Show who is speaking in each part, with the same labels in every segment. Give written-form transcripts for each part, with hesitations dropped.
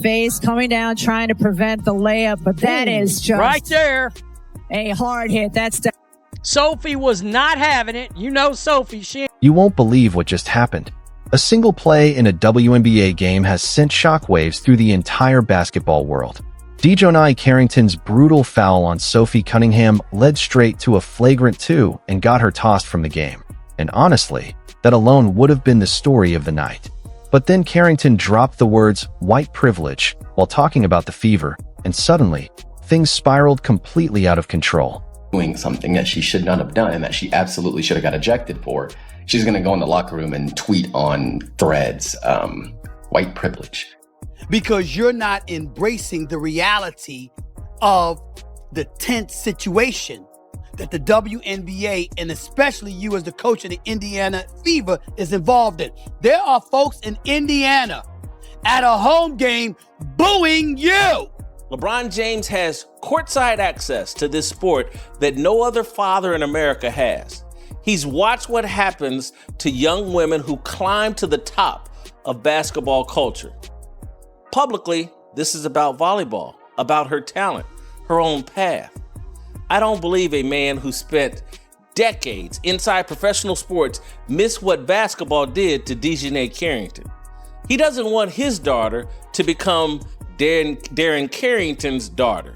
Speaker 1: Face coming down, trying to prevent the layup, but that is just
Speaker 2: right there.
Speaker 1: A hard hit. That's
Speaker 2: Sophie was not having it. You know Sophie.
Speaker 3: You won't believe what just happened. A single play in a WNBA game has sent shockwaves through the entire basketball world. Dijonai Carrington's brutal foul on Sophie Cunningham led straight to a flagrant 2 and got her tossed from the game. And honestly, that alone would have been the story of the night. But then Carrington dropped the words "white privilege" while talking about the Fever, and suddenly, things spiraled completely out of control.
Speaker 4: Doing something that she should not have done and that she absolutely should have got ejected for. She's going to go in the locker room and tweet on Threads, white privilege.
Speaker 5: Because you're not embracing the reality of the tense situation that the WNBA, and especially you as the coach of the Indiana Fever, is involved in. There are folks in Indiana at a home game booing you.
Speaker 6: LeBron James has courtside access to this sport that no other father in America has. He's watched what happens to young women who climb to the top of basketball culture. Publicly, this is about volleyball, about her talent, her own path. I don't believe a man who spent decades inside professional sports missed what basketball did to Dijonai Carrington. He doesn't want his daughter to become Darren Carrington's daughter.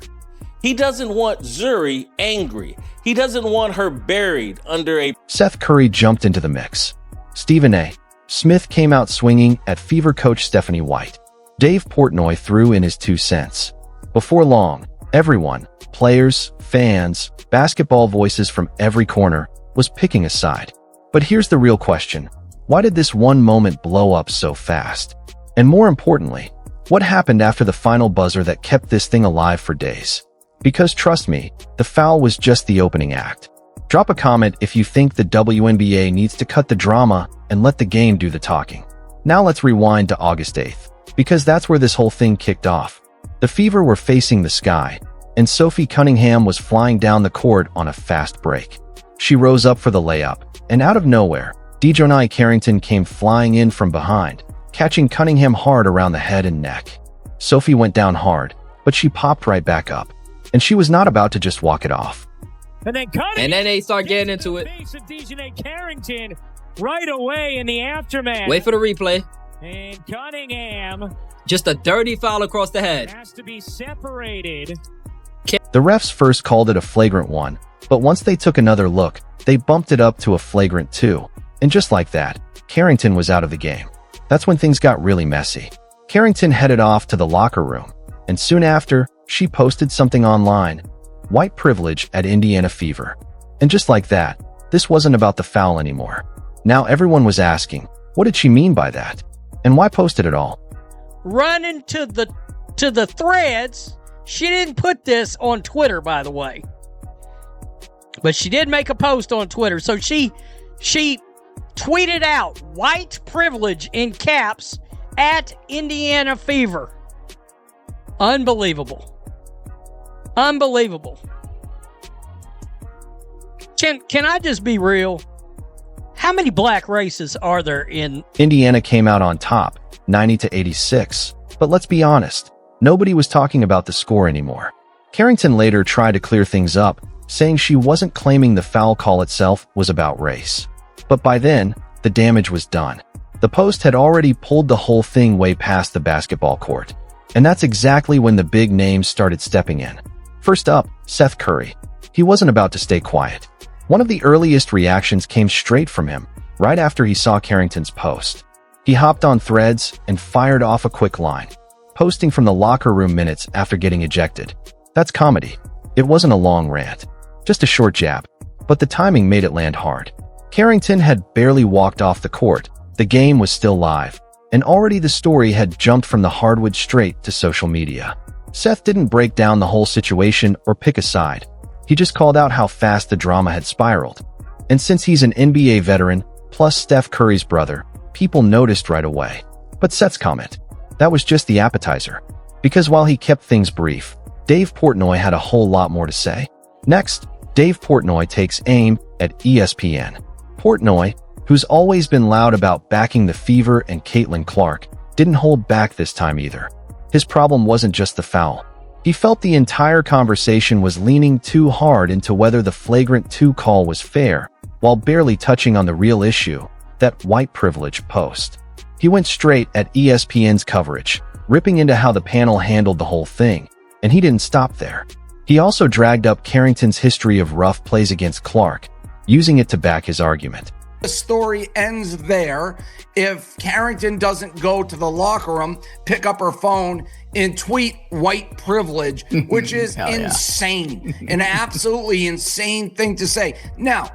Speaker 6: He doesn't want Zuri angry. He doesn't want her buried under a...
Speaker 3: Seth Curry jumped into the mix. Stephen A. Smith came out swinging at Fever coach Stephanie White. Dave Portnoy threw in his 2 cents. Before long, everyone, players, fans, basketball voices from every corner, was picking a side. But here's the real question. Why did this one moment blow up so fast? And more importantly, what happened after the final buzzer that kept this thing alive for days? Because trust me, the foul was just the opening act. Drop a comment if you think the WNBA needs to cut the drama and let the game do the talking. Now let's rewind to August 8th, because that's where this whole thing kicked off. The Fever were facing the sky, and Sophie Cunningham was flying down the court on a fast break. She rose up for the layup, and out of nowhere, Dijonai Carrington came flying in from behind, catching Cunningham hard around the head and neck. Sophie went down hard, but she popped right back up, and she was not about to just walk it off.
Speaker 2: And then they start getting into it. Face of Dijonai Carrington right away in the aftermath.
Speaker 7: Wait for the replay.
Speaker 2: And Cunningham.
Speaker 7: Just a dirty foul across the head.
Speaker 2: Has to be separated.
Speaker 3: The refs first called it a flagrant 1, but once they took another look, they bumped it up to a flagrant 2. And just like that, Carrington was out of the game. That's when things got really messy. Carrington headed off to the locker room, and soon after, she posted something online. White privilege at Indiana Fever. And just like that, this wasn't about the foul anymore. Now everyone was asking, what did she mean by that? And why post it at all?
Speaker 2: Running to the threads. She didn't put this on Twitter, by the way. But she did make a post on Twitter. So she tweeted out white privilege in caps at Indiana Fever. Unbelievable. Unbelievable. Can I just be real? How many black races are there in...
Speaker 3: Indiana came out on top, 90-86. But let's be honest, nobody was talking about the score anymore. Carrington later tried to clear things up, saying she wasn't claiming the foul call itself was about race. But by then, the damage was done. The post had already pulled the whole thing way past the basketball court. And that's exactly when the big names started stepping in. First up, Seth Curry. He wasn't about to stay quiet. One of the earliest reactions came straight from him, right after he saw Carrington's post. He hopped on Threads and fired off a quick line, posting from the locker room minutes after getting ejected. That's comedy. It wasn't a long rant, just a short jab, but the timing made it land hard. Carrington had barely walked off the court, the game was still live, and already the story had jumped from the hardwood straight to social media. Seth didn't break down the whole situation or pick a side. He just called out how fast the drama had spiraled. And since he's an NBA veteran, plus Steph Curry's brother, people noticed right away. But Seth's comment, that was just the appetizer. Because while he kept things brief, Dave Portnoy had a whole lot more to say. Next, Dave Portnoy takes aim at ESPN. Portnoy, who's always been loud about backing the Fever and Caitlin Clark, didn't hold back this time either. His problem wasn't just the foul. He felt the entire conversation was leaning too hard into whether the flagrant 2 call was fair, while barely touching on the real issue, that white privilege post. He went straight at ESPN's coverage, ripping into how the panel handled the whole thing, and he didn't stop there. He also dragged up Carrington's history of rough plays against Clark, using it to back his argument.
Speaker 8: The story ends there if Carrington doesn't go to the locker room, pick up her phone, and tweet white privilege, which is insane, an absolutely insane thing to say. Now,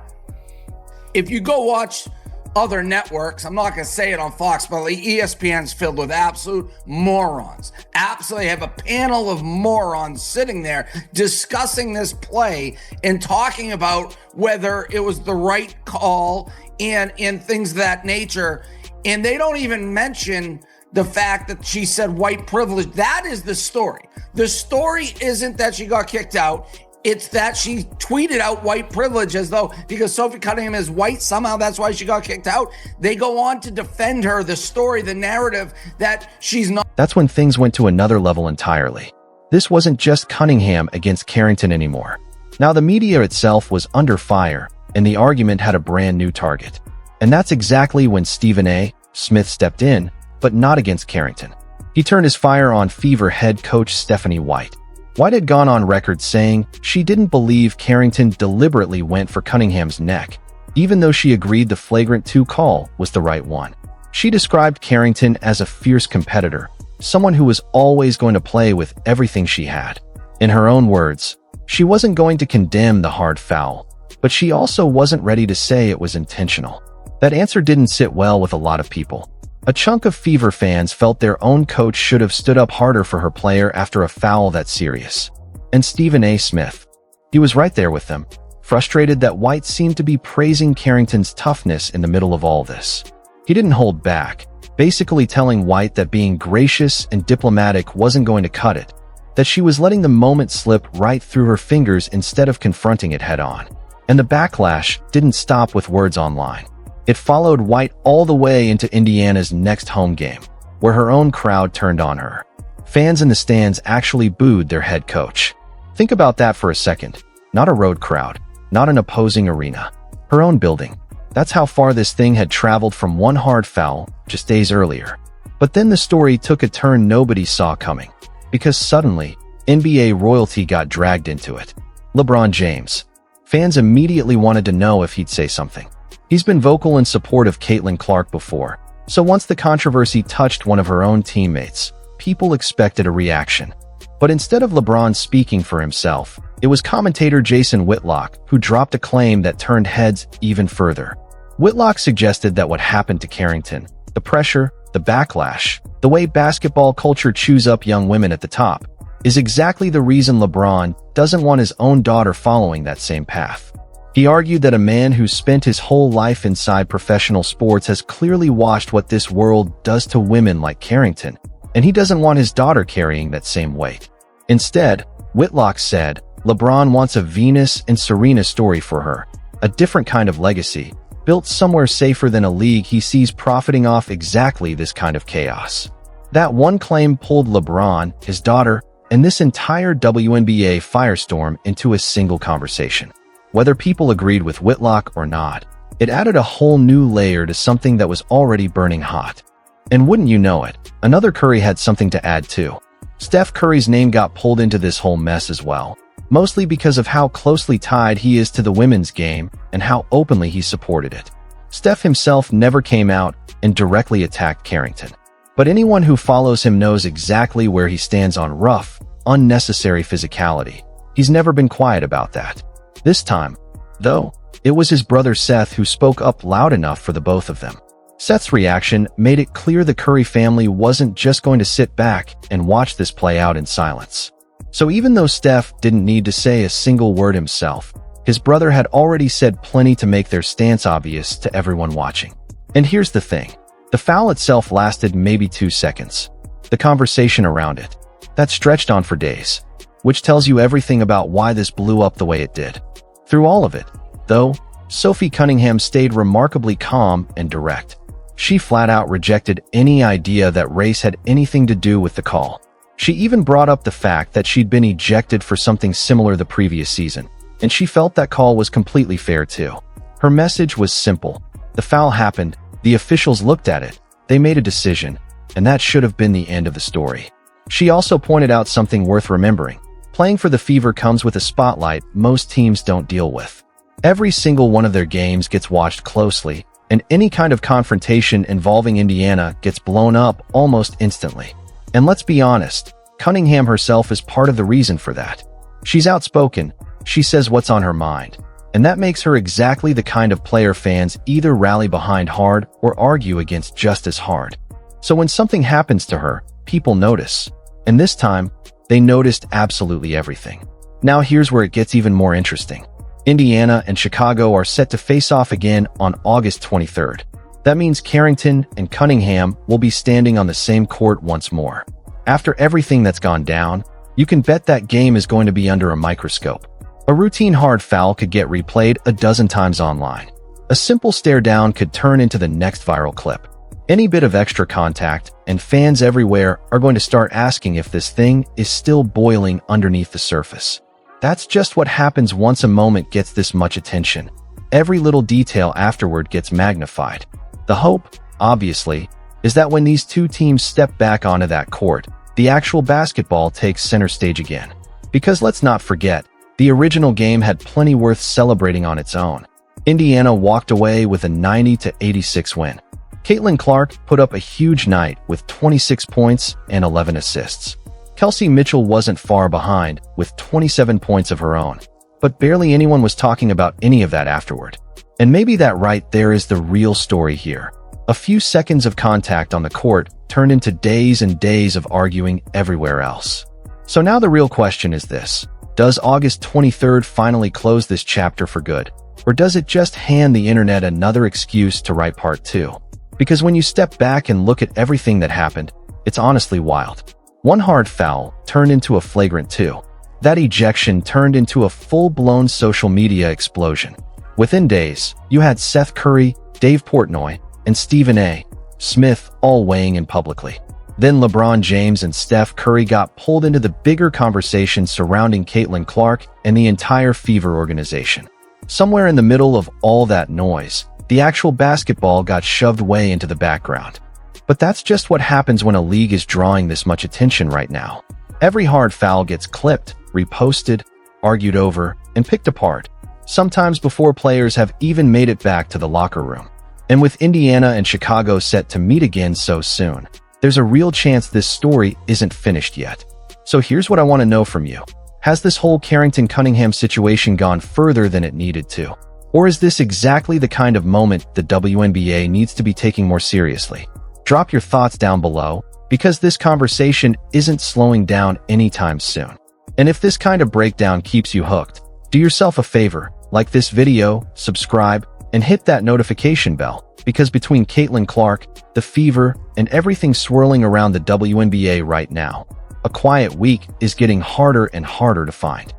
Speaker 8: if you go watch other networks, I'm not going to say it on Fox, but ESPN's filled with absolute morons. Absolutely have a panel of morons sitting there discussing this play and talking about whether it was the right call and things of that nature. And they don't even mention the fact that she said white privilege. That is the story. The story isn't that she got kicked out. It's that she tweeted out white privilege as though because Sophie Cunningham is white, somehow that's why she got kicked out. They go on to defend her, the story, the narrative that she's not.
Speaker 3: That's when things went to another level entirely. This wasn't just Cunningham against Carrington anymore. Now the media itself was under fire, and the argument had a brand new target. And that's exactly when Stephen A. Smith stepped in, but not against Carrington. He turned his fire on Fever head coach Stephanie White. White had gone on record saying she didn't believe Carrington deliberately went for Cunningham's neck, even though she agreed the flagrant 2 call was the right one. She described Carrington as a fierce competitor, someone who was always going to play with everything she had. In her own words, she wasn't going to condemn the hard foul, but she also wasn't ready to say it was intentional. That answer didn't sit well with a lot of people. A chunk of Fever fans felt their own coach should have stood up harder for her player after a foul that serious. And Stephen A. Smith. He was right there with them, frustrated that White seemed to be praising Carrington's toughness in the middle of all this. He didn't hold back, basically telling White that being gracious and diplomatic wasn't going to cut it, that she was letting the moment slip right through her fingers instead of confronting it head-on. And the backlash didn't stop with words online. It followed White all the way into Indiana's next home game, where her own crowd turned on her. Fans in the stands actually booed their head coach. Think about that for a second. Not a road crowd, not an opposing arena, her own building. That's how far this thing had traveled from one hard foul just days earlier. But then the story took a turn nobody saw coming, because suddenly, NBA royalty got dragged into it. LeBron James. Fans immediately wanted to know if he'd say something. He's been vocal in support of Caitlin Clark before, so once the controversy touched one of her own teammates, people expected a reaction. But instead of LeBron speaking for himself, it was commentator Jason Whitlock who dropped a claim that turned heads even further. Whitlock suggested that what happened to Carrington, the pressure, the backlash, the way basketball culture chews up young women at the top, is exactly the reason LeBron doesn't want his own daughter following that same path. He argued that a man who spent his whole life inside professional sports has clearly watched what this world does to women like Carrington, and he doesn't want his daughter carrying that same weight. Instead, Whitlock said, LeBron wants a Venus and Serena story for her, a different kind of legacy, built somewhere safer than a league he sees profiting off exactly this kind of chaos. That one claim pulled LeBron, his daughter, and this entire WNBA firestorm into a single conversation. Whether people agreed with Whitlock or not, it added a whole new layer to something that was already burning hot. And wouldn't you know it, another Curry had something to add too. Steph Curry's name got pulled into this whole mess as well, mostly because of how closely tied he is to the women's game and how openly he supported it. Steph himself never came out and directly attacked Carrington. But anyone who follows him knows exactly where he stands on rough, unnecessary physicality. He's never been quiet about that. This time, though, it was his brother Seth who spoke up loud enough for the both of them. Seth's reaction made it clear the Curry family wasn't just going to sit back and watch this play out in silence. So even though Steph didn't need to say a single word himself, his brother had already said plenty to make their stance obvious to everyone watching. And here's the thing. The foul itself lasted maybe 2 seconds. The conversation around it, that stretched on for days, which tells you everything about why this blew up the way it did. Through all of it, though, Sophie Cunningham stayed remarkably calm and direct. She flat out rejected any idea that race had anything to do with the call. She even brought up the fact that she'd been ejected for something similar the previous season, and she felt that call was completely fair too. Her message was simple. The foul happened, the officials looked at it, they made a decision, and that should have been the end of the story. She also pointed out something worth remembering. Playing for the Fever comes with a spotlight most teams don't deal with. Every single one of their games gets watched closely, and any kind of confrontation involving Indiana gets blown up almost instantly. And let's be honest, Cunningham herself is part of the reason for that. She's outspoken, she says what's on her mind, and that makes her exactly the kind of player fans either rally behind hard or argue against just as hard. So when something happens to her, people notice. And this time, they noticed absolutely everything. Now here's where it gets even more interesting. Indiana and Chicago are set to face off again on August 23rd. That means Carrington and Cunningham will be standing on the same court once more. After everything that's gone down, you can bet that game is going to be under a microscope. A routine hard foul could get replayed a dozen times online. A simple stare down could turn into the next viral clip. Any bit of extra contact, and fans everywhere are going to start asking if this thing is still boiling underneath the surface. That's just what happens once a moment gets this much attention. Every little detail afterward gets magnified. The hope, obviously, is that when these two teams step back onto that court, the actual basketball takes center stage again. Because let's not forget, the original game had plenty worth celebrating on its own. Indiana walked away with a 90-86 win. Caitlin Clark put up a huge night with 26 points and 11 assists. Kelsey Mitchell wasn't far behind with 27 points of her own, but barely anyone was talking about any of that afterward. And maybe that right there is the real story here. A few seconds of contact on the court turned into days and days of arguing everywhere else. So now the real question is this: does August 23rd finally close this chapter for good? Or does it just hand the internet another excuse to write part 2? Because when you step back and look at everything that happened, it's honestly wild. One hard foul turned into a flagrant 2. That ejection turned into a full-blown social media explosion. Within days, you had Seth Curry, Dave Portnoy, and Stephen A. Smith all weighing in publicly. Then LeBron James and Steph Curry got pulled into the bigger conversation surrounding Caitlin Clark and the entire Fever organization. Somewhere in the middle of all that noise, the actual basketball got shoved way into the background. But that's just what happens when a league is drawing this much attention right now. Every hard foul gets clipped, reposted, argued over, and picked apart, sometimes before players have even made it back to the locker room. And with Indiana and Chicago set to meet again so soon, there's a real chance this story isn't finished yet. So here's what I want to know from you. Has this whole Carrington-Cunningham situation gone further than it needed to? Or is this exactly the kind of moment the WNBA needs to be taking more seriously? Drop your thoughts down below, because this conversation isn't slowing down anytime soon. And if this kind of breakdown keeps you hooked, do yourself a favor, like this video, subscribe, and hit that notification bell, because between Caitlin Clark, the Fever, and everything swirling around the WNBA right now, a quiet week is getting harder and harder to find.